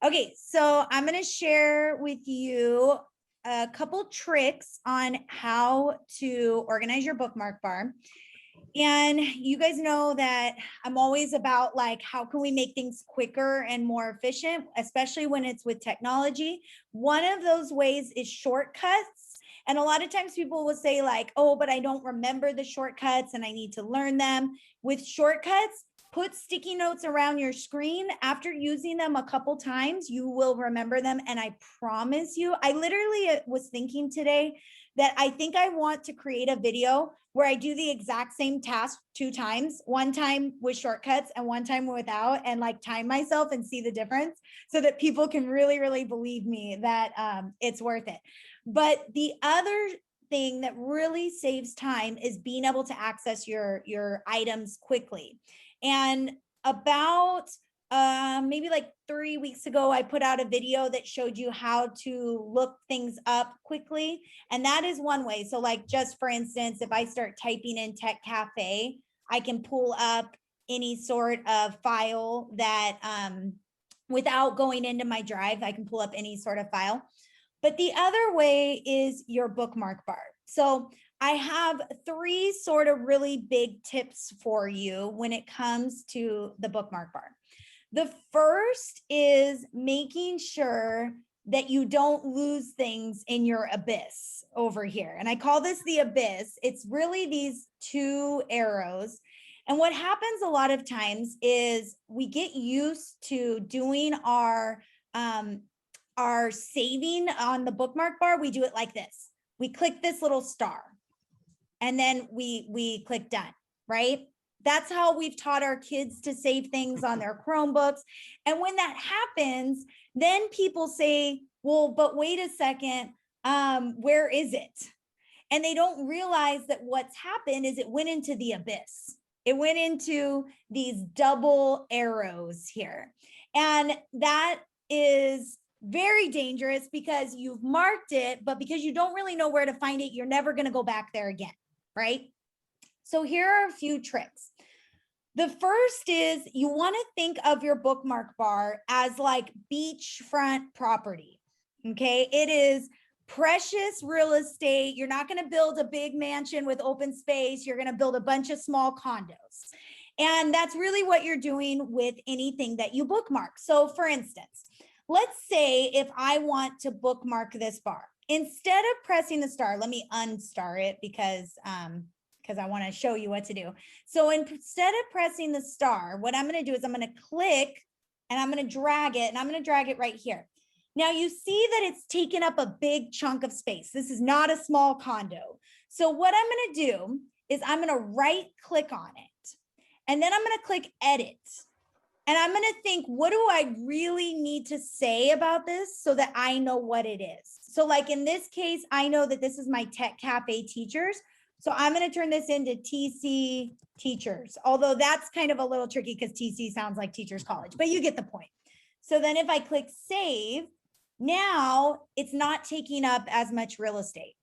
Okay, so I'm going to share with you a couple tricks on how to organize your bookmark bar. And you guys know that I'm always about like, how can we make things quicker and more efficient, especially when it's with technology? One of those ways is shortcuts. And a lot of times people will say like, oh, but I don't remember the shortcuts and I need to learn them. With shortcuts, put sticky notes around your screen. After using them a couple times, you will remember them. And I promise you, I literally was thinking today that I think I want to create a video where I do the exact same task 2 times, one time with shortcuts and one time without, and like time myself and see the difference so that people can really, really believe me that it's worth it. But the other thing that really saves time is being able to access your items quickly. And about maybe like 3 weeks ago, I put out a video that showed you how to look things up quickly. And that is one way. So like, just for instance, if I start typing in Tech Cafe, I can pull up any sort of file that without going into my drive, I can pull up any sort of file. But the other way is your bookmark bar. So I have 3 sort of really big tips for you when it comes to the bookmark bar. The first is making sure that you don't lose things in your abyss over here. And I call this the abyss. It's really these 2 arrows. And what happens a lot of times is we get used to doing our saving on the bookmark bar. We do it like this. We click this little star and then we click done, right? That's how we've taught our kids to save things on their Chromebooks. And when that happens, then people say, well, but wait a second, where is it? And they don't realize that what's happened is it went into the abyss. It went into these double arrows here. And that is very dangerous because you've marked it, but because you don't really know where to find it, you're never going to go back there again, right? So here are a few tricks. The first is you want to think of your bookmark bar as like beachfront property. Okay, it is precious real estate. You're not going to build a big mansion with open space. You're going to build a bunch of small condos. And that's really what you're doing with anything that you bookmark. So for instance, let's say if I want to bookmark this bar, instead of pressing the star, let me unstar it because I want to show you what to do. So instead of pressing the star, what I'm going to do is I'm going to click and I'm going to drag it, and I'm going to drag it right here. Now you see that it's taken up a big chunk of space. This is not a small condo. So what I'm going to do is I'm going to right click on it, and then I'm going to click edit. And I'm going to think, what do I really need to say about this so that I know what it is? So like in this case, I know that this is my Tech Cafe teachers. So I'm going to turn this into TC teachers, although that's kind of a little tricky because TC sounds like teachers college, but you get the point. So then if I click save, now it's not taking up as much real estate.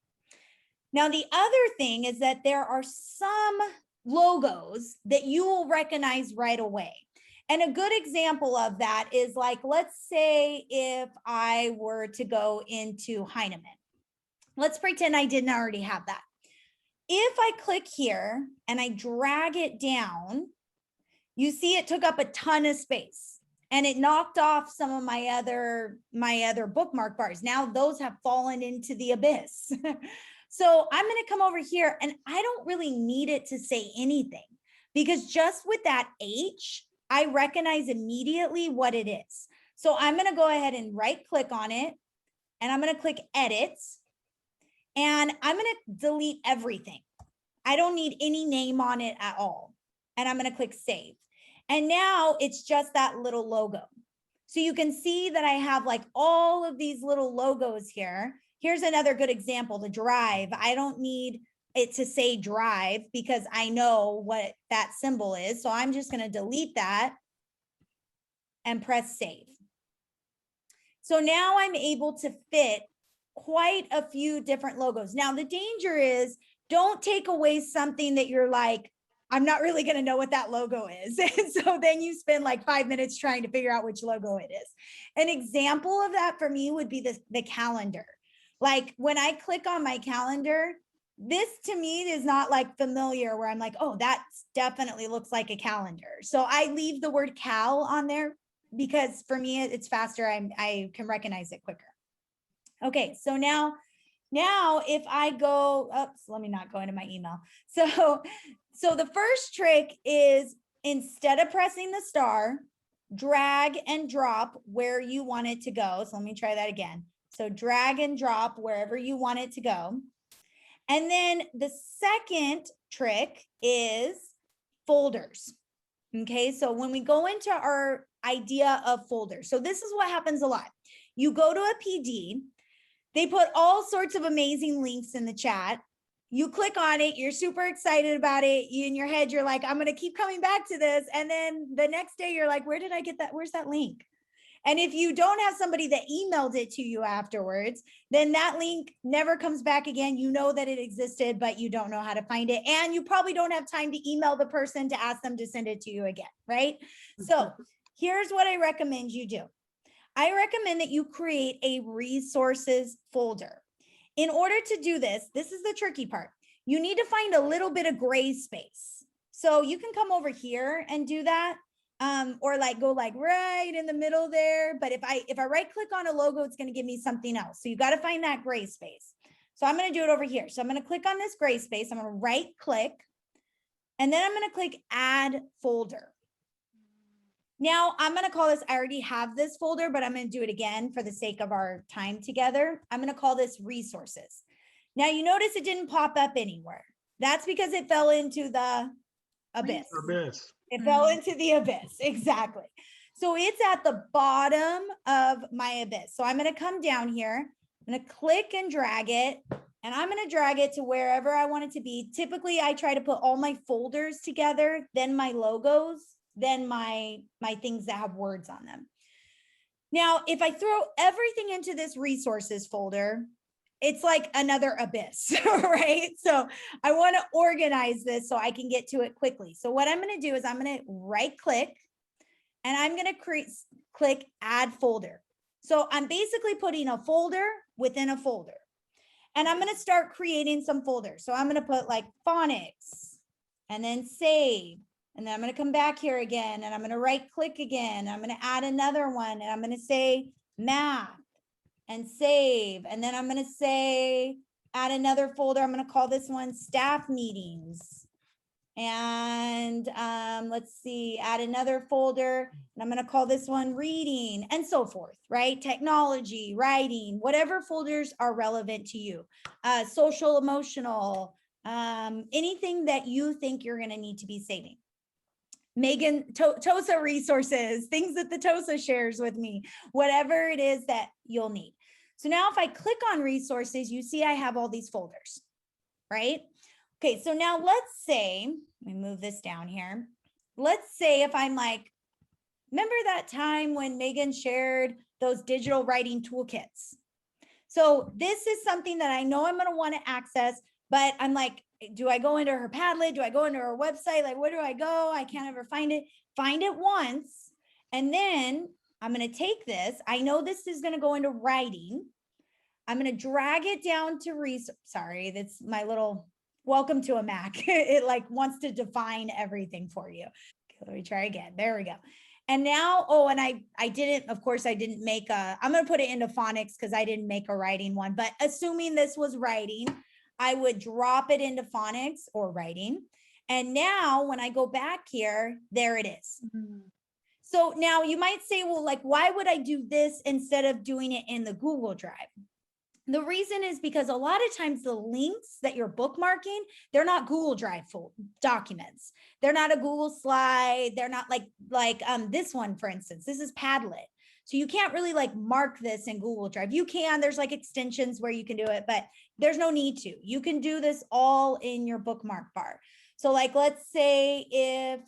Now, the other thing is that there are some logos that you will recognize right away. And a good example of that is like, let's say if I were to go into Heinemann. Let's pretend I didn't already have that. If I click here and I drag it down, you see it took up a ton of space and it knocked off some of my other bookmark bars. Now those have fallen into the abyss. So I'm going to come over here and I don't really need it to say anything because just with that H, I recognize immediately what it is. So I'm going to go ahead and right click on it and I'm going to click edit. And I'm going to delete everything. I don't need any name on it at all. And I'm going to click save. And now it's just that little logo. So you can see that I have like all of these little logos here. Here's another good example, the drive. I don't need it to say drive because I know what that symbol is. So I'm just going to delete that and press save. So now I'm able to fit quite a few different logos. Now, the danger is don't take away something that you're like, I'm not really going to know what that logo is. And so then you spend like 5 minutes trying to figure out which logo it is. An example of that for me would be the calendar. Like when I click on my calendar, this to me is not like familiar where I'm like, oh, that definitely looks like a calendar. So I leave the word cal on there because for me, it's faster. I can recognize it quicker. Okay, so now if I go, oops, let me not go into my email. So the first trick is instead of pressing the star, drag and drop where you want it to go. So let me try that again. So drag and drop wherever you want it to go. And then the second trick is folders. Okay, so when we go into our idea of folders, so this is what happens a lot. You go to a PD, they put all sorts of amazing links in the chat. You click on it, you're super excited about it. In your head, you're like, I'm going to keep coming back to this. And then the next day you're like, where did I get that? Where's that link? And if you don't have somebody that emailed it to you afterwards, then that link never comes back again. You know that it existed, but you don't know how to find it. And you probably don't have time to email the person to ask them to send it to you again, right? So here's what I recommend you do. I recommend that you create a resources folder. In order to do this, this is the tricky part. You need to find a little bit of gray space. So you can come over here and do that. Or like go like right in the middle there. But if I right click on a logo, it's going to give me something else. So you got to find that gray space. So I'm going to do it over here. So I'm going to click on this gray space. I'm going to right click and then I'm going to click add folder. Now I'm going to call this, I already have this folder, but I'm going to do it again for the sake of our time together. I'm going to call this resources. Now you notice it didn't pop up anywhere. That's because it fell into the abyss. It fell into the abyss. Exactly. So it's at the bottom of my abyss. So I'm going to come down here. I'm going to click and drag it. And I'm going to drag it to wherever I want it to be. Typically, I try to put all my folders together, then my logos, then my things that have words on them. Now, if I throw everything into this resources folder, it's like another abyss, right? So I want to organize this so I can get to it quickly. So what I'm going to do is I'm going to right click and I'm going to click add folder. So I'm basically putting a folder within a folder and I'm going to start creating some folders. So I'm going to put like phonics and then save. And then I'm going to come back here again and I'm going to right click again. I'm going to add another one and I'm going to say math. And save. And then I'm going to say, add another folder. I'm going to call this one staff meetings. And let's see, add another folder. And I'm going to call this one reading and so forth, right? Technology, writing, whatever folders are relevant to you. Social, emotional, anything that you think you're going to need to be saving. Meagan, TOSA resources, things that the TOSA shares with me, whatever it is that you'll need. So now if I click on resources, you see I have all these folders, right? Okay, so now let's say, let me move this down here. Let's say if I'm like, remember that time when Meagan shared those digital writing toolkits? So this is something that I know I'm going to want to access, but I'm like, do I go into her Padlet? Do I go into her website? Like, where do I go? I can't ever find it. Find it once. And then I'm going to take this. I know this is going to go into writing. I'm going to drag it down to sorry, that's my little welcome to a Mac. It like wants to define everything for you. Okay, let me try again. There we go. And now, oh, and I didn't, of course, I didn't make I'm going to put it into phonics because I didn't make a writing one. But assuming this was writing, I would drop it into phonics or writing. And now when I go back here, there it is. Mm-hmm. So now you might say, well, like, why would I do this instead of doing it in the Google Drive? The reason is because a lot of times the links that you're bookmarking, they're not Google Drive full documents. They're not a Google slide. They're not like this one, for instance. This is Padlet. So you can't really like mark this in Google Drive. You can, there's like extensions where you can do it, but there's no need to. You can do this all in your bookmark bar. So like, let's say if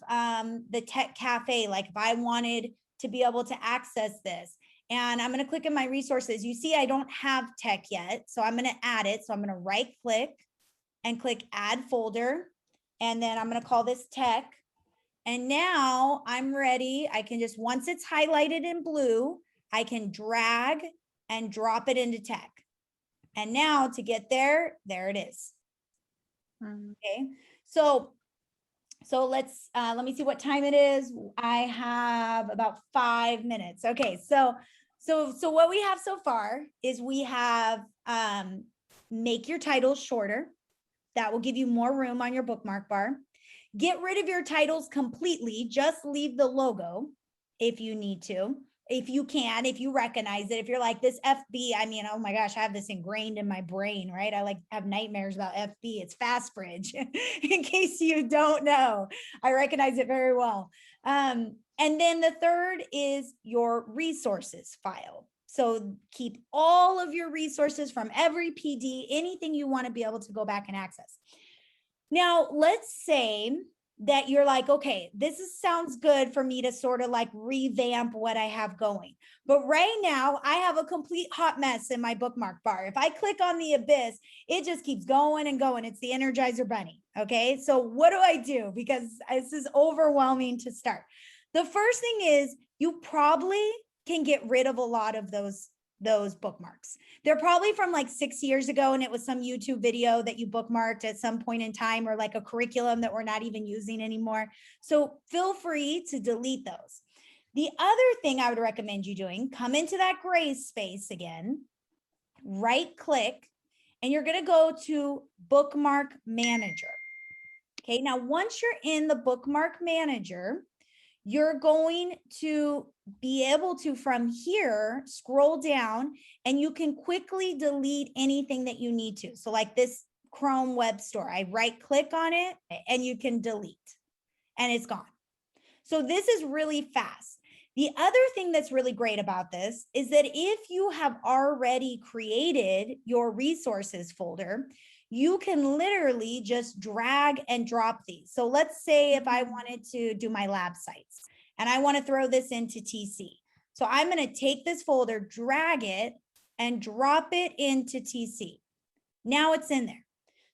the tech cafe, like if I wanted to be able to access this, and I'm going to click in my resources. You see, I don't have tech yet, so I'm going to add it. So I'm going to right click and click add folder. And then I'm going to call this tech. And now I'm ready. I can just, once it's highlighted in blue, I can drag and drop it into tech. And now to get there it is. Okay. So let me see what time it is. I have about 5 minutes. Okay. So what we have so far is we have, make your titles shorter. That will give you more room on your bookmark bar. Get rid of your titles completely. Just leave the logo if you need to, if you can, if you recognize it. If you're like this FB, I mean, oh my gosh, I have this ingrained in my brain, right? I like have nightmares about FB. It's fast fridge. In case you don't know, I recognize it very well. And then the third is your resources file. So keep all of your resources from every PD, anything you want to be able to go back and access. Now, let's say that you're like, okay, sounds good for me to sort of like revamp what I have going. But right now I have a complete hot mess in my bookmark bar. If I click on the abyss, it just keeps going and going. It's the Energizer Bunny. Okay. So what do I do? Because this is overwhelming to start. The first thing is you probably can get rid of a lot of those bookmarks. They're probably from like 6 years ago, and it was some YouTube video that you bookmarked at some point in time, or like a curriculum that we're not even using anymore. So feel free to delete those. The other thing I would recommend you doing, come into that gray space again, right click, and you're going to go to Bookmark Manager. Okay, now once you're in the Bookmark Manager, you're going to be able to, from here, scroll down, and you can quickly delete anything that you need to. So like this Chrome web store, I right click on it and you can delete, and it's gone. So this is really fast. The other thing that's really great about this is that if you have already created your resources folder, you can literally just drag and drop these. So let's say if I wanted to do my lab sites and I want to throw this into TC. So I'm going to take this folder, drag it, and drop it into TC. Now it's in there.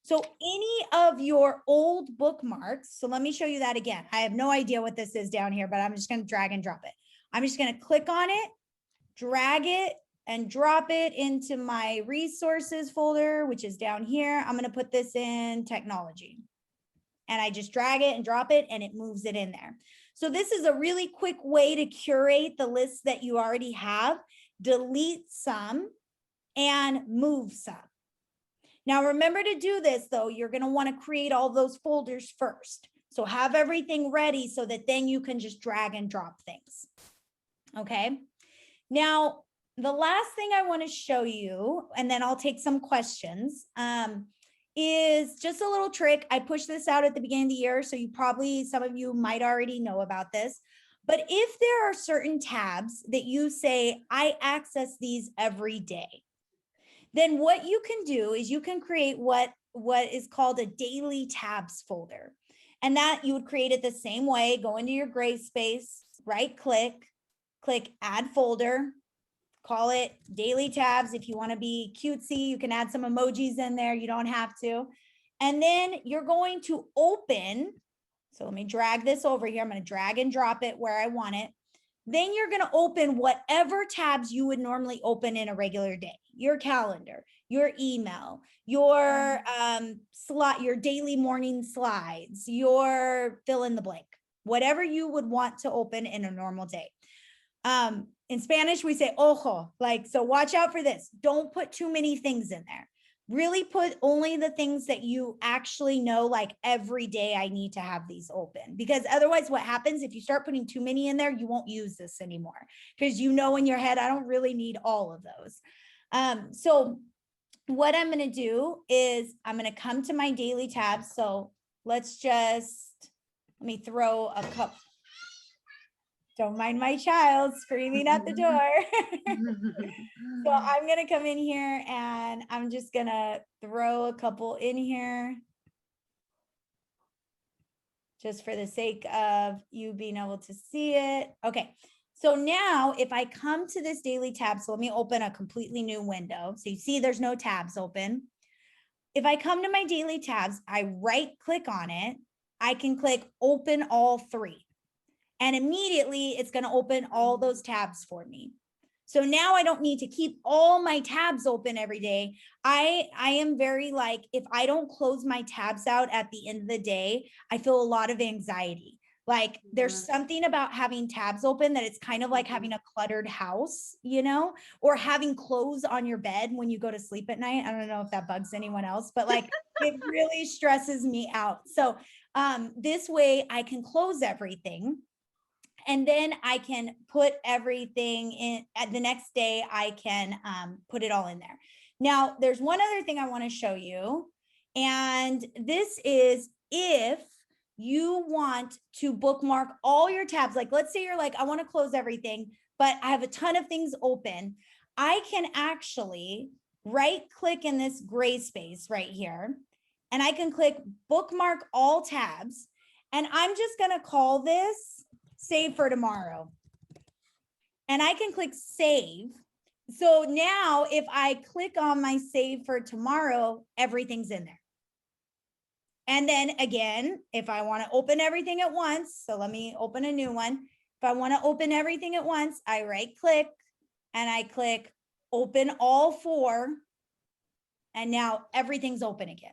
So any of your old bookmarks, so let me show you that again. I have no idea what this is down here, but I'm just going to drag and drop it. I'm just going to click on it, drag it, and drop it into my resources folder, which is down here. I'm going to put this in technology. And I just drag it and drop it, and it moves it in there. So this is a really quick way to curate the list that you already have, delete some, and move some. Now, remember to do this, though, you're going to want to create all those folders first. So have everything ready so that then you can just drag and drop things. Okay. Now, the last thing I want to show you, and then I'll take some questions, is just a little trick. I pushed this out at the beginning of the year, so some of you might already know about this. But if there are certain tabs that you say, I access these every day, then what you can do is you can create what is called a daily tabs folder. And that you would create it the same way. Go into your gray space, right click add folder, call it daily tabs. If you want to be cutesy, you can add some emojis in there. You don't have to. And then you're going to open. So let me drag this over here. I'm going to drag and drop it where I want it. Then you're going to open whatever tabs you would normally open in a regular day. Your calendar, your email, your your daily morning slides, your fill in the blank, whatever you would want to open in a normal day. In Spanish, we say ojo, so watch out for this. Don't put too many things in there. Really put only the things that you actually know, like every day I need to have these open, because otherwise what happens if you start putting too many in there, you won't use this anymore because you know in your head, I don't really need all of those. So what I'm going to do is I'm going to come to my daily tabs. So let me throw a cup. Don't mind my child screaming at the door. So I'm going to come in here and I'm just going to throw a couple in here just for the sake of you being able to see it. Okay. So now if I come to this daily tab, so let me open a completely new window. So you see there's no tabs open. If I come to my daily tabs, I right click on it I can click open all three. And immediately it's going to open all those tabs for me. So now I don't need to keep all my tabs open every day. I am very like, if I don't close my tabs out at the end of the day, I feel a lot of anxiety. Like there's something about having tabs open that it's kind of like having a cluttered house, you know, or having clothes on your bed when you go to sleep at night. I don't know if that bugs anyone else, but like it really stresses me out. So this way I can close everything. And then I can put everything in at the next day. I can put it all in there. Now, there's one other thing I want to show you. And this is if you want to bookmark all your tabs. Like, let's say you're like, I want to close everything, but I have a ton of things open. I can actually right click in this gray space right here. And I can click bookmark all tabs. And I'm just going to call this save for tomorrow. And I can click save. So now if I click on my save for tomorrow, everything's in there. And then again, if I want to open everything at once, so let me open a new one. If I want to open everything at once, I right click and I click open all four. And now everything's open again.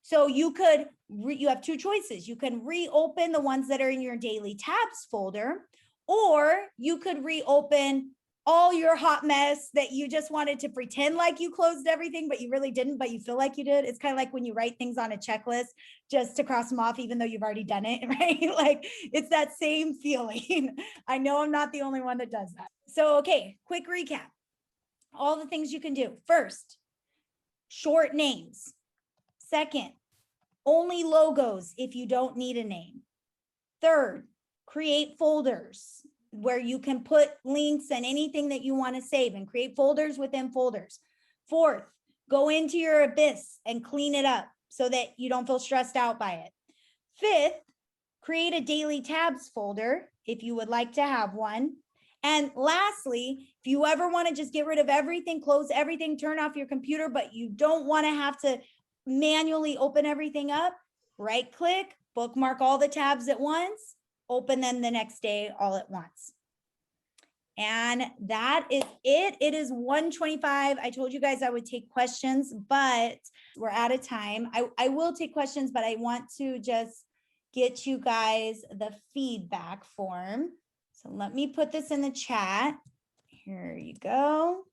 So you could, you have two choices. You can reopen the ones that are in your daily tabs folder, or you could reopen all your hot mess that you just wanted to pretend like you closed everything, but you really didn't, but you feel like you did. It's kind of like when you write things on a checklist just to cross them off, even though you've already done it, right? Like it's that same feeling. I know I'm not the only one that does that. So, okay, quick recap. All the things you can do. First, short names. Second, only logos if you don't need a name. Third, create folders where you can put links and anything that you want to save and create folders within folders. Fourth, go into your abyss and clean it up so that you don't feel stressed out by it. Fifth, create a daily tabs folder if you would like to have one. And lastly, if you ever want to just get rid of everything, close everything, turn off your computer, but you don't want to have to manually open everything up, right click, bookmark all the tabs at once, open them the next day all at once. And that is it. It is 1:25. I told you guys I would take questions, but we're out of time. I will take questions, but I want to just get you guys the feedback form. So let me put this in the chat. Here you go.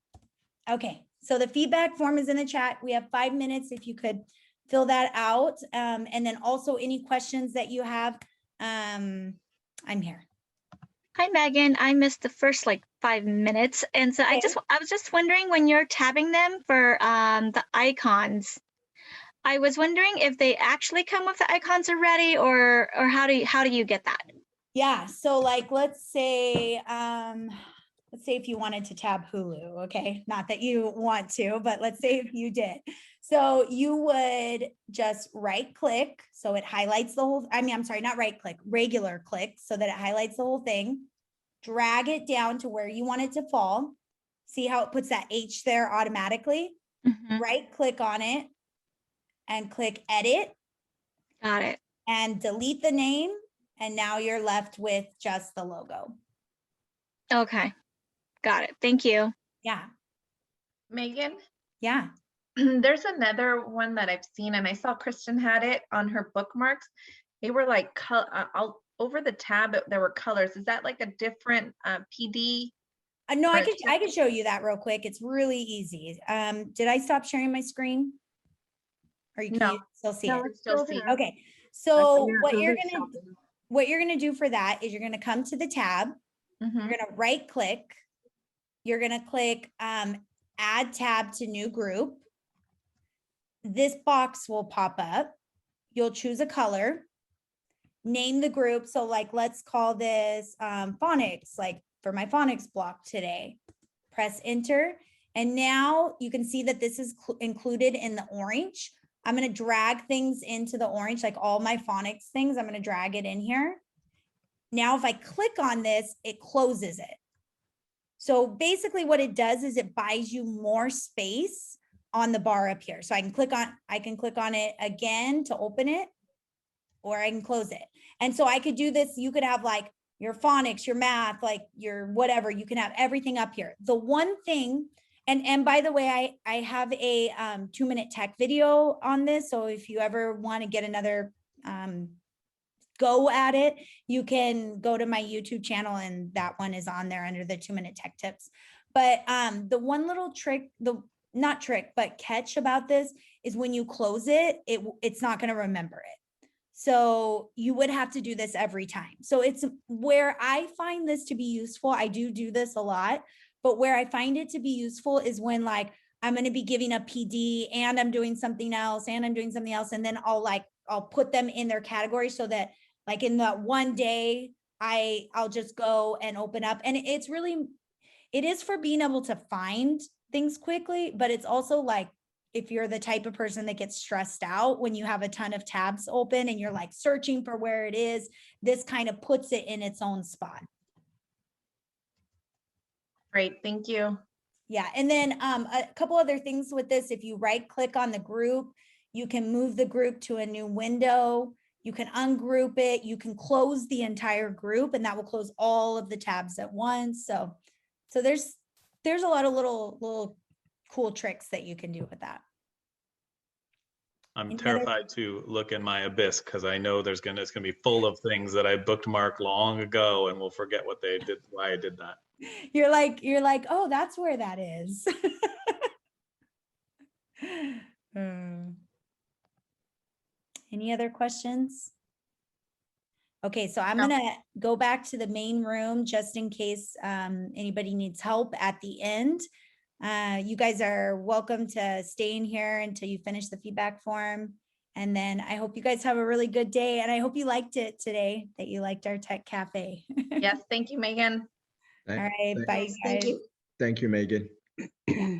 Okay, so the feedback form is in the chat. We have 5 minutes if you could fill that out. And then also any questions that you have, I'm here. Hi, Megan. I missed the first like 5 minutes. And so Okay. I was just wondering when you're tabbing them for the icons, I was wondering if they actually come with the icons already or how do you get that? Yeah, so like let's say if you wanted to tab Hulu, okay? Not that you want to, but let's say if you did. So you would just right click. So it highlights the whole, I'm sorry, not right click, regular click so that it highlights the whole thing. Drag it down to where you want it to fall. See how it puts that H there automatically? Mm-hmm. Right click on it and click edit. Got it. And delete the name. And now you're left with just the logo. Okay. Got it. Thank you. Yeah. Megan, Yeah. there's another one that I've seen, and I saw Kristen had it on her bookmarks. They were like all over the tab. There were colors. Is that like a different PD? No, I could show you that real quick. It's really easy. Did I stop sharing my screen? Or you can still see it? It's still see. Okay. So what you're gonna do for that is you're gonna come to the tab. Mm-hmm. You're gonna right click. You're gonna click add tab to new group. This box will pop up. You'll choose a color. Name the group. So like, let's call this phonics, like for my phonics block today. Press enter. And now you can see that this is included in the orange. I'm going to drag things into the orange, like all my phonics things. I'm going to drag it in here. Now, if I click on this, it closes it. So basically what it does is it buys you more space on the bar up here. So I can click on it again to open it. or I can close it. And so I could do this. You could have like your phonics, your math, like your whatever, you can have everything up here. The one thing, and by the way, I have a 2-minute tech video on this. So if you ever want to get another go at it, you can go to my YouTube channel, and that one is on there under the 2-minute tech tips. But the one little trick, not trick, but catch about this is when you close it, it's not going to remember it. So you would have to do this every time. So it's where I find this to be useful. I do this a lot, but where I find it to be useful is when like I'm going to be giving a PD and I'm doing something else and I'm doing something else. And then I'll put them in their category so that like in that one day, I'll just go and open up. And it is for being able to find things quickly, but it's also like, if you're the type of person that gets stressed out when you have a ton of tabs open and you're like searching for where it is, this kind of puts it in its own spot. Great, thank you. Yeah, and then a couple other things with this, if you right click on the group, you can move the group to a new window, you can ungroup it, you can close the entire group, and that will close all of the tabs at once. So there's a lot of little cool tricks that you can do with that. I'm terrified to look in my abyss because I know it's gonna be full of things that I bookmarked long ago and will forget what they did, why I did that. You're like, oh, that's where that is. Any other questions? Okay, so I'm gonna go back to the main room just in case anybody needs help at the end. You guys are welcome to stay in here until you finish the feedback form. And then I hope you guys have a really good day. And I hope you liked it today, that you liked our tech cafe. Yes, thank you, Megan. All right, bye, guys. Thank you, Megan. Yeah.